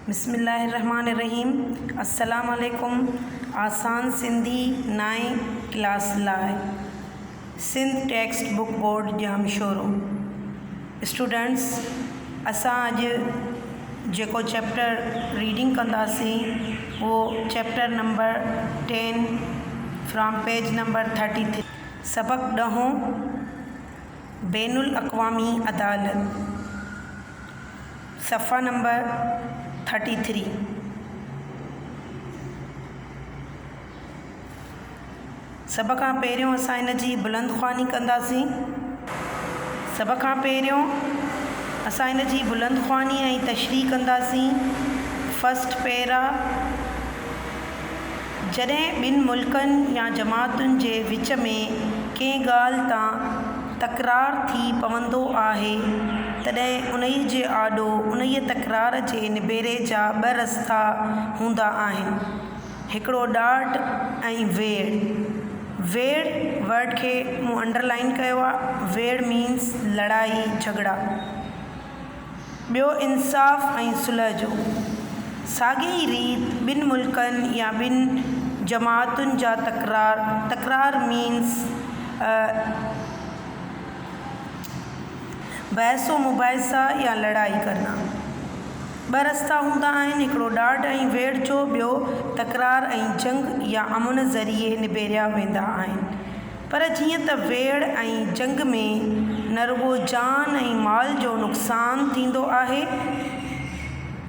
बिस्मिल्लाहिर्रहमानिर्रहीम। अस्सलाम वालेकुम। आसान सिंधी 9 क्लास लाइ सिंध टेक्स्ट बुक बोर्ड जाम शोरो स्टूडेंट्स, असां अॼु जेको चैप्टर रीडिंग कंदासीं वो chapter number 10 from page number 33 सबक 10 बैनुल अक़वामी अदालत, सफ़ा नंबर 33। सभ खां पहिरियों असां इन जी बुलंदख़्वानी कंदासीं। सभ खां पहिरियों असां इन जी बुलंदख़्वानी ऐं तशरीह कंदासीं। फर्स्ट पैरा, जॾहिं ॿिनि मुल्कनि या जमातुनि जे विच में कंहिं ॻाल्हि तां तकरार थी पवंदो आहे तॾहिं उन्हीअ जे आॾो उन्हीअ तकरार जे निबेरे जा 2 रस्ता हूंदा आहिनि, हिकिड़ो ॾाढ ऐं वेड़ वर्ड खे मूं अंडरलाइन कयो आहे। वेड़ मीन्स लड़ाई झगड़ा। ॿियो इंसाफ़ ऐं सुलह जो। साॻी ई रीत ॿिनि मुल्कनि या ॿिनि जमातुनि जा तकरार मीन्स बहसो मुबाहिसा या लड़ाई करना। 2 रस्ता हूंदा आहिनि, हिकिड़ो ॾाढ ऐं वेड़ जो, ॿियो तकरार ऐं जंग या अमुन ज़रिए निबेरिया वेंदा आहिनि। पर जीअं त वेड़ ऐं जंग में न रुगो जान ऐं माल जो नुक़सान थींदो आहे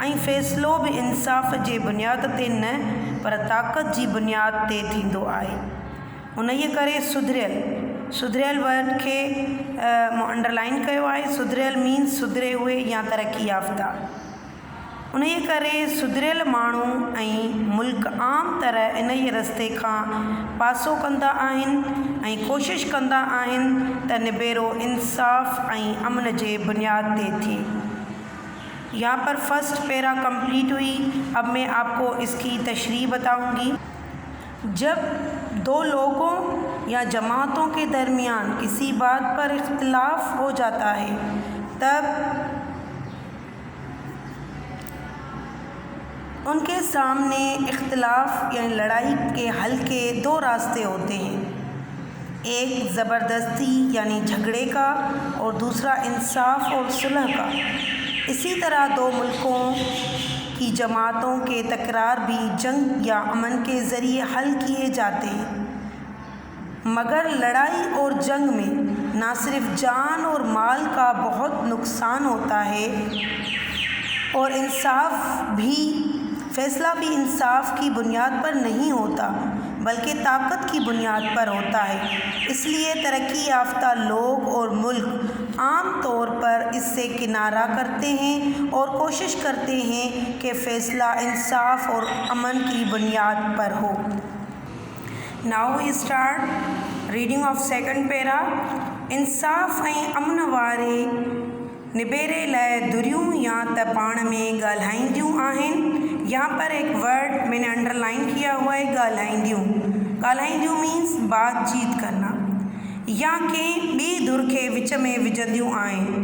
ऐं फ़ैसिलो बि इंसाफ़ जे बुनियाद ते न पर ताक़त जी बुनियाद ते थींदो आहे। उन्हीअ करे सुधरियल वर्ड खे मूं अंडरलाइन कयो आहे। सुधरियल मीन्स सुधरे हुए या तरक़ी याफ़्ता। उन्हीअ करे सुधरियल माण्हू ऐं मुल्क आम तरह इन ई रस्ते खां पासो कंदा आहिनि ऐं कोशिश कंदा आहिनि त निबेरो इंसाफ़ ऐं अमन जे बुनियाद ते थिए। यहाँ पर फर्स्ट पैरा कंप्लीट हुई। अब मैं आपको इसकी तशरीह बताऊंगी। जब 2 लोगों या जमातों के दरमियान किसी बात पर इख्तिलाफ हो जाता है तब उनके सामने इख्तिलाफ या लड़ाई के हल के 2 रास्ते होते हैं, एक ज़बरदस्ती यानी झगड़े का और दूसरा इंसाफ और सुलह का। इसी तरह 2 मुल्कों की जमातों के तकरार भी जंग या अमन के ज़रिए हल किए जाते हैं, मगर लड़ाई और जंग में ना सिर्फ जान और माल का बहुत नुकसान होता है और फैसला भी इंसाफ की बुनियाद पर नहीं होता बल्कि ताकत की बुनियाद पर होता है। इसलिए तरक्की याफ्ता लोग और मुल्क आम तौर पर इससे किनारा करते हैं और कोशिश करते हैं कि फ़ैसला इंसाफ और अमन की बुनियाद पर हो। Now we start reading of second para. इंसाफ ऐं अमन वारे निबेरे लाइ दुरियूं या त पाण में ॻाल्हाईंदियूं आहिनि। यहाँ पर एक वर्ड मैंने अंडरलाइन किया हुआ है, ॻाल्हाईंदियूं मीन्स बातचीत करना, या कंहिं ॿी धुर खे विच में विझंदियूं आहिनि,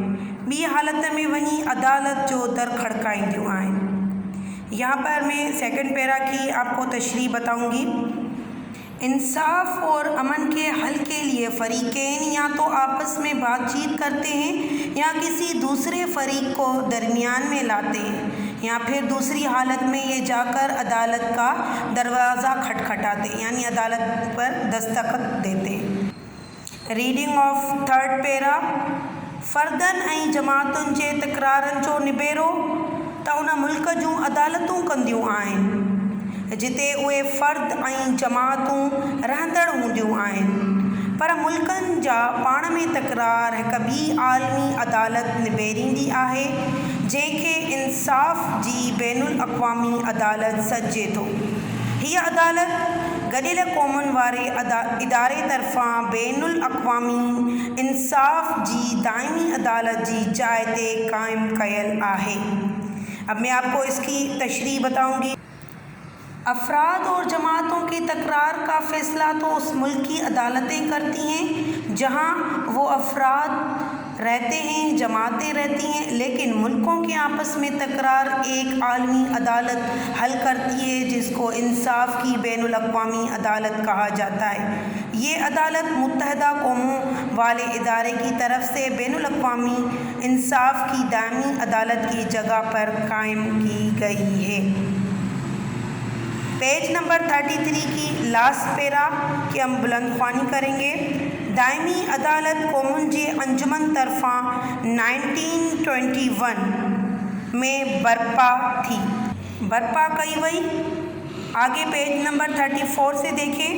ॿी हालत में वञी अदालत जो दर खड़काईंदियूं आहिनि। यहाँ पर मैं सेकंड पैरा की आपको तशरीह बताऊंगी। इंसाफ और अमन के हल के लिए फ़रीक़ैन या तो आपस में बातचीत करते हैं या किसी दूसरे फ़रीक को दरमियान में लाते हैं या फिर दूसरी हालत में ये जाकर अदालत का दरवाज़ा खटखटाते यानी अदालत पर दस्तखत देते। Reading of third para. फ़र्दन ऐं जमातुनि जे तकरारनि जो निबेरो त उन मुल्क जूं अदालतूं कंदियूं आहिनि जिते उहे फ़र्द ऐं जमातूं रहंदड़ हूंदियूं आहिनि, पर मुल्कनि जा पाण में तकरार हिकु ॿी आलमी अदालत निबेरींदी आहे जंहिंखे इंसाफ़ जी बैनुल अक़वामी अदालत सॾिजे थो। हीअ अदालत गॾियल क़ौमुनि वारे इदारे तरफ़ां बैनुल अक़वामी इंसाफ़ जी दाइमी अदालत जी जाइ ते क़ाइमु कयल आहे। अब मैं आपको इसकी तशरीह बताऊंगी। अफराद और जमातों के तकरार का फ़ैसला तो उस मुल्क की अदालतें करती हैं जहाँ वो अफराद رہتے ہیں، جماعتیں رہتی ہیں، لیکن ملکوں کے آپس میں تکرار ایک عالمی عدالت حل کرتی ہے جس کو انصاف کی بین الاقوامی عدالت کہا جاتا ہے۔ یہ عدالت متحدہ قوموں والے ادارے کی طرف سے بین الاقوامی انصاف کی دائمی عدالت کی جگہ پر قائم کی گئی ہے۔ پیج نمبر 33 کی لاسٹ پیرا کی ہم بلند خوانی کریں گے۔ دائمی عدالت قومن جے انجمن طرفاں 1921 میں برپا تھی، برپا کئی وئی۔ آگے پیج نمبر 34 سے دیکھیں۔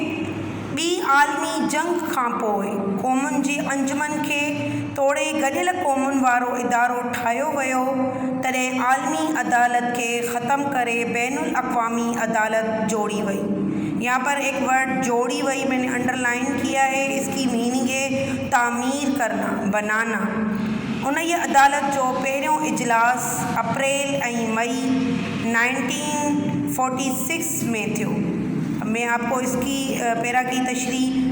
ॿी عالمی जंग खां पोइ क़ौमुनि जी अंजुमन खे तोड़े गॾियल क़ौमुनि वारो इदारो ठाहियो वियो, तॾहिं आलमी अदालत खे ख़त्म करे बैनुल अक़वामी अदालत जोड़ी वई। यहाँ पर एक वर्ड जोड़ी वई मैंने अंडरलाइन किया है, इसकी मीनिंग है तामीर करना, बनाना। उन ये अदालत जो पहिरियों इजलास अप्रैल ऐं मई 1946 में थियो। मैं आपको इसकी पैरा की तशरीह।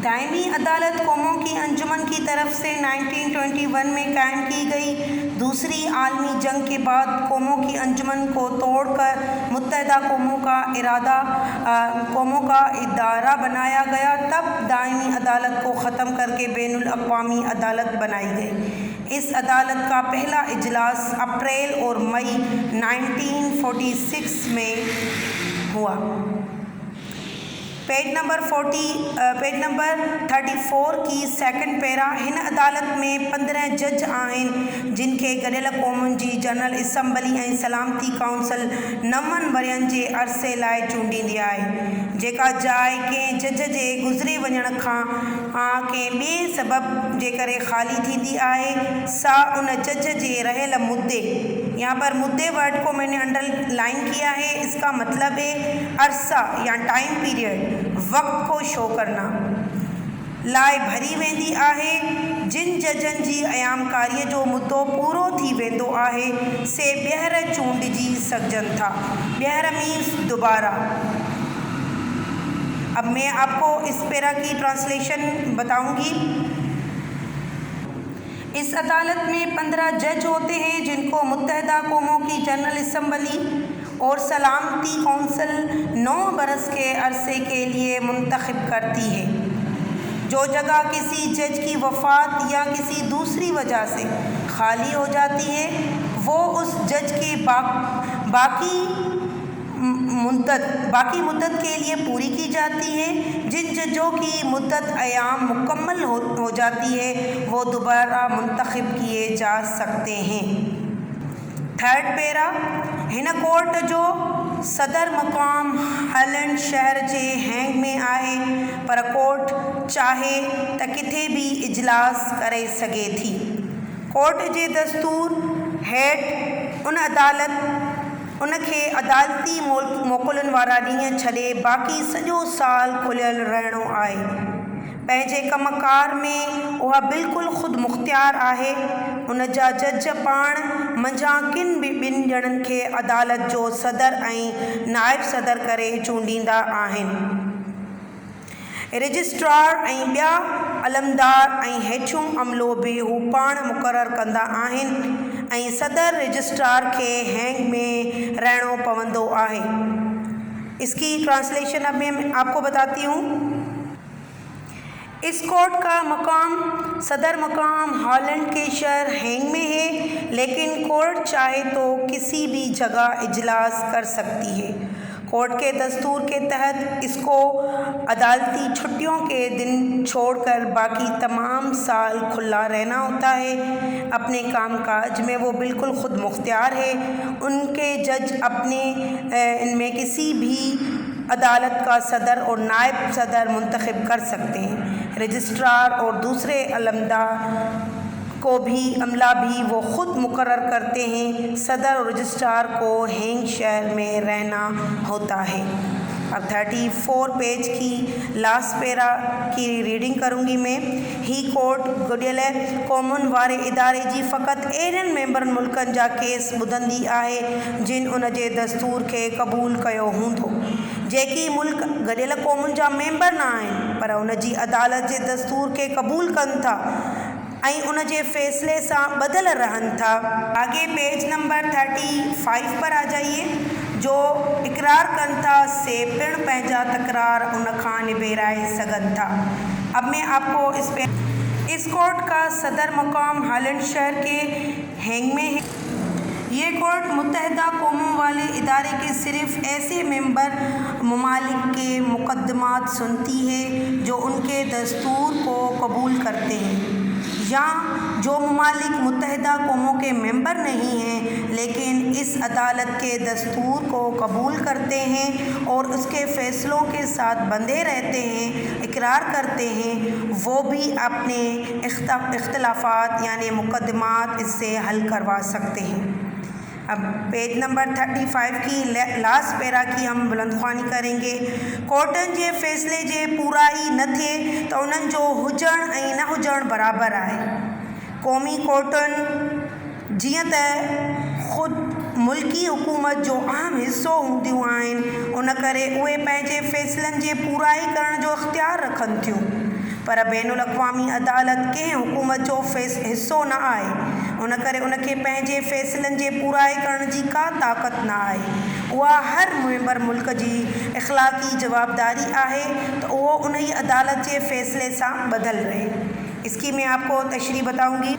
दायमी अदालत कौमों की अंजुमन की तरफ से 1921 में कायम की गई। दूसरी आलमी जंग के बाद कौमों की अंजुमन को तोड़कर मुत्तहदा कौमों का इदारा बनाया गया। तब दायमी अदालत को ख़त्म करके बैनुल अक़वामी अदालत बनाई गई। इस अदालत का पहला इजलास अप्रैल और मई 1946 में हुआ। पेज नंबर 34 की सेकंड पैरा। हिन अदालत में 15 जज आहिनि जिन खे गॾियल क़ौमुनि जी जनरल असम्बली ऐं सलामती काउंसिल 9 वरियनि जे अरसे लाइ चूंडींदी आहे। जेका जाइ कंहिं जज जे गुज़रे वञण खां कंहिं ॿिए सबब जे करे ख़ाली थींदी आहे, सा उन जज जे रहियल मुद्दे, यहाँ पर मुद्दे वर्ड को मैंने अंडरलाइन किया है, इसका मतलब है अरसा या टाइम पीरियड, वक्त को शो करना लाइ भरी वेंदी आहे। जिन जजनि जी अयामकारीअ जो मुद्दो पूरो थी वेंदो आहे से ॿीहर चूंडिजी सघजनि था। ॿीहर मीन्स दोबारा। अब मैं आपको इस पैरा की ट्रांसलेशन बताऊंगी। इस अदालत में 15 जज होते हैं जिनको मुत्तहदा कौमों की जनरल असम्बली और सलामती काउंसिल 9 बरस के अरसे के लिए मुंतखब करती है। जो जगह किसी जज की वफ़ात या किसी दूसरी वजह से खाली हो जाती है वो उस जज के बाकी मुद्दत के लिए पूरी की जाती है। जिन जजों की मुद्दत अयाम मुकम्मल हो जाती है वो दोबारा मुंतखब किए जा सकते हैं। Third para. हिन कोर्ट जो सदर मक़ाम हॉलैंड शहर जे हैंग में आहे, पर कोर्ट चाहे त किथे भी इजलास करे सघे थी। कोर्ट जे दस्तूर हेठि उनखे अदालती मोकलुनि वारा ॾींहं छॾे बाक़ी सॼो साल खुलियल रहणो आहे। पंहिंजे कमकार में उहा बिल्कुलु ख़ुदि मुख़्तियार आहे। उन जा जज पाण मंझां किन बि ॿिनि ॼणनि खे अदालत जो सदर ऐं नाइब सदर करे चूंडींदा आहिनि। रजिस्ट्रार ऐं ॿिया अलमदार ऐं हेठियों अमलो बि हू पाण मुक़ररु कंदा आहिनि ऐं सदर रजिस्ट्रार खे हैंग में रहणो पवंदो आहे। इसकी ट्रांसलेशन अब मैं आपको बताती हूँ। इस कोर्ट का मकाम सदर मकाम हॉलैंड के शहर हैंग में है, लेकिन कोर्ट चाहे तो किसी भी जगह इजलास कर सकती है। कोर्ट के दस्तूर के तहत इसको अदालती छुट्टियों के दिन छोड़कर बाकी तमाम साल खुला रहना होता है। अपने कामकाज में वो बिल्कुल ख़ुद मुख्तियार है। उनके जज अपने इनमें किसी भी अदालत का सदर और नायब सदर मुंतखब कर सकते हैं। रजिस्ट्रार और दूसरे अमला भी वो ख़ुद मुकर्रर करते हैं। सदर और रजिस्ट्रार को हैंग शहर में रहना होता है। अब 34 पेज की लास्ट पैरा की रीडिंग करूँगी मैं। ही कोर्ट गॾियल क़ौमुनि वारे इदारे जी फ़क़ति अहिड़नि मेंबरनि मुल्कनि जा केस ॿुधंदी आहे जिन उन जे दस्तूर खे क़बूल कयो हूंदो। जेकी मुल्क गॾियल क़ौमुनि जा मेंबर न आहिनि पर उन जी अदालत जे दस्तूर खे क़बूल कनि था, ऐं उन जे फ़ैसिले सां ॿधल रहनि था। आगे पेज नंबर 35 पर आ जाइए। जो इकरार कनि था से पिण पंहिंजा तकरार उन खां निबेराए सघनि था। अब मैं आपको इस कोर्ट का सदर मकाम हॉलैंड शहर के हैग में है। ये कोर्ट मुत्तहिदा कौमों वाले इदारे के सिर्फ ऐसे मेंबर ममालिक के मुकदमात सुनती है जो उनके दस्तूर को कबूल करते हैं, या जो ममालिक मुत्तहिदा कौमों के मेंबर नहीं हैं लेकिन इस अदालत के दस्तूर को कबूल करते हैं और उसके फ़ैसलों के साथ बंधे रहते हैं, इकरार करते हैं, वो भी अपने इख्तलाफात यानी मुकदमात इससे हल करवा सकते हैं। अब पेज नंबर 35 की लास्ट पैरा की हम बुलंदख्वानी करेंगे। कोर्टनि जे फ़ैसिले जे पूराई न थिए त उन्हनि जो हुजण ऐं न हुजण बराबरि आहे। क़ौमी कोर्टनि जीअं त ख़ुदि मुल्की हुकूमत जो अहम हिस्सो हूंदियूं आहिनि, उन करे उहे पंहिंजे फ़ैसिलनि जे पूराई करण जो इख्तियार रखनि थियूं, पर बैनुल अक़वामी अदालत कंहिं हुकूमत जो हिस्सो न आहे। उन करे उनखे पंहिंजे फ़ैसिलनि जे पूराई करण जी का ताक़त न आहे। उहा हर मेंबर मुल्क जी इख़लाक़ी जवाबदारी आहे तो वो उन ही अदालत के फ़ैसले से बदल रहे। इसकी मैं आपको तशरीह बताऊंगी।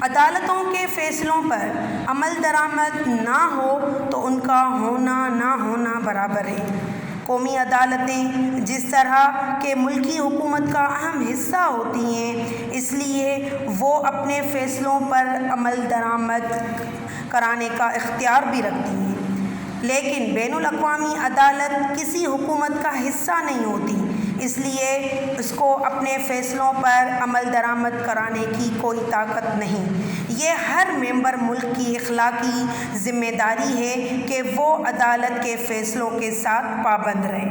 अदालतों के फ़ैसलों पर अमल दरामद ना हो तो उनका होना ना होना बराबर है। कौमी अदालतें जिस तरह के मुल्की हुकूमत का अहम हिस्सा होती हैं, इसलिए वो अपने फ़ैसलों पर अमल दरामद कराने का इख्तियार भी रखती हैं, लेकिन बैनुल अक़वामी अदालत किसी हुकूमत का हिस्सा नहीं होती, इसलिए उसको अपने फ़ैसलों पर अमल दरामद कराने की कोई ताकत नहीं। ये हर मेंबर मुल्क की इख़लाक़ी ज़िम्मेदारी है कि वो अदालत के फ़ैसलों के साथ पाबंद रहे।